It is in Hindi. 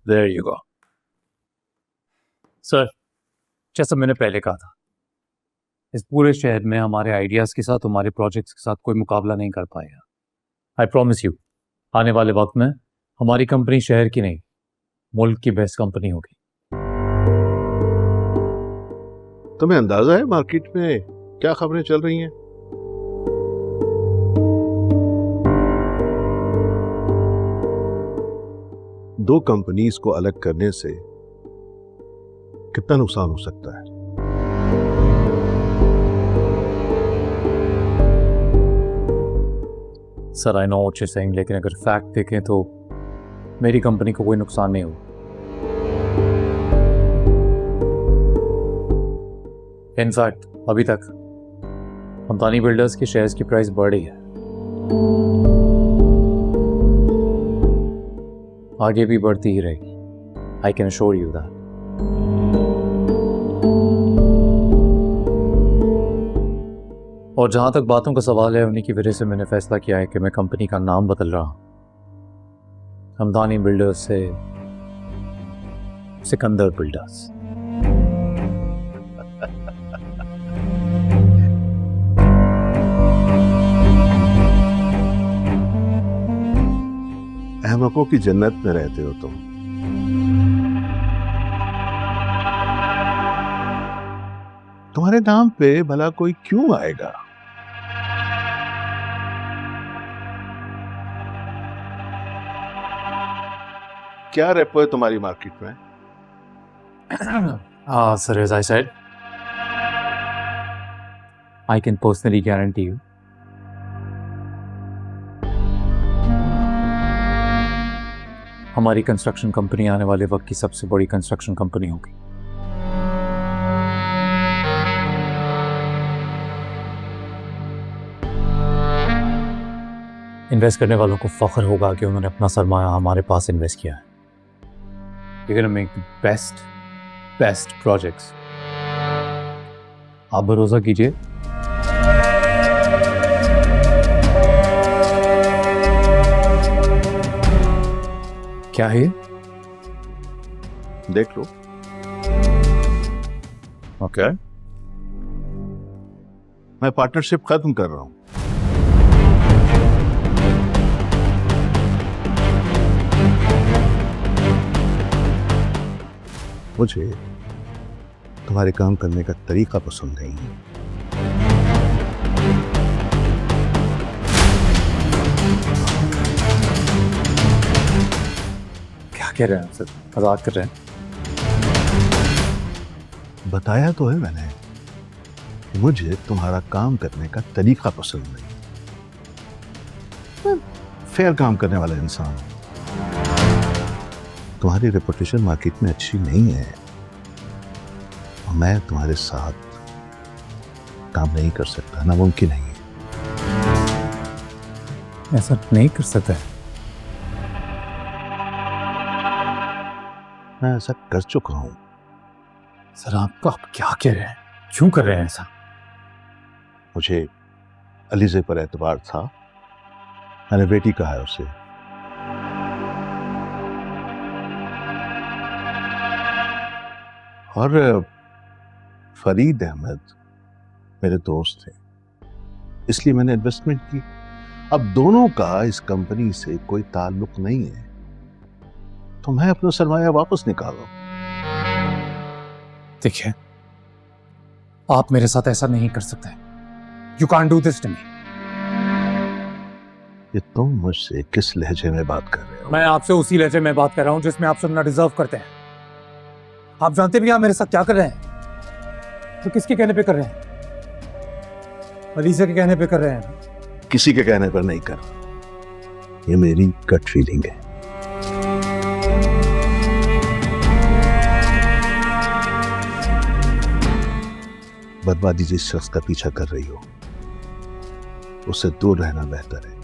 There you go. सर, जैसा मैंने पहले कहा था, इस पूरे शहर में हमारे आइडियाज़ के साथ हमारे प्रोजेक्ट्स के साथ कोई मुकाबला नहीं कर पाएगा। आई प्रॉमिस यू, आने वाले वक्त में हमारी कंपनी शहर की नहीं, मुल्क की बेस्ट कंपनी होगी। तुम्हें अंदाजा है मार्केट में क्या खबरें चल रही हैं? दो कंपनीज को अलग करने से कितना नुकसान हो सकता है? Sir, I know what you saying, लेकिन अगर फैक्ट देखें तो मेरी कंपनी को कोई नुकसान नहीं हुआ। इनफैक्ट अभी तक हमदानी बिल्डर्स के शेयर्स की प्राइस बढ़ रही है, आगे भी बढ़ती ही रहेगी। I can assure you that. और जहां तक बातों का सवाल है, उन्हीं की वजह से मैंने फैसला किया है कि मैं कंपनी का नाम बदल रहा हूं, हमदानी बिल्डर्स से सिकंदर बिल्डर्स। अहमकों की जन्नत में रहते हो तुम। तुम्हारे नाम पे भला कोई क्यों आएगा? क्या रेपो है तुम्हारी मार्केट में? Sir, as I said, I can personally guarantee you हमारी कंस्ट्रक्शन कंपनी आने वाले वक्त की सबसे बड़ी कंस्ट्रक्शन कंपनी होगी। इन्वेस्ट करने वालों को फख्र होगा कि उन्होंने अपना सरमाया हमारे पास इन्वेस्ट किया है। You're gonna make the best projects। आप भरोसा कीजिए। क्या है? देख लो। ओके। मैं पार्टनरशिप खत्म कर रहा हूं। मुझे तुम्हारे काम करने का तरीका पसंद नहीं है। क्या कह रहे हैं सर? मजाक कर रहे हैं? बताया तो है मैंने कि मुझे तुम्हारा काम करने का तरीका पसंद नहीं। फेयर काम करने वाला इंसान हूं। तुम्हारी रेपुटेशन मार्केट में अच्छी नहीं है और मैं तुम्हारे साथ काम नहीं कर सकता, नामुमकिन नहीं है। ऐसा नहीं कर सकता है। मैं ऐसा कर चुका हूं। सर, आप क्या कह रहे हैं? क्यों कर रहे हैं ऐसा? मुझे अलीज़े पर एतबार था, मैंने बेटी कहा है उसे। और फरीद अहमद मेरे दोस्त थे, इसलिए मैंने इन्वेस्टमेंट की। अब दोनों का इस कंपनी से कोई ताल्लुक नहीं है, तो मैं अपना सरमाया वापस निकालो। देखिए, आप मेरे साथ ऐसा नहीं कर सकते। You can't do this to me. ये तुम मुझसे किस लहजे में बात कर रहे हो? मैं आपसे उसी लहजे में बात कर रहा हूं जिसमें आप सुनना डिजर्व करते हैं। आप जानते भी आप मेरे साथ क्या कर रहे हैं? तो किसके कहने पे कर रहे हैं? अलीज़े के कहने पे कर रहे हैं। किसी के कहने पर नहीं कर, ये मेरी गट फीलिंग है। बर्बादी जिस शख्स का पीछा कर रही हो, उससे दूर रहना बेहतर है।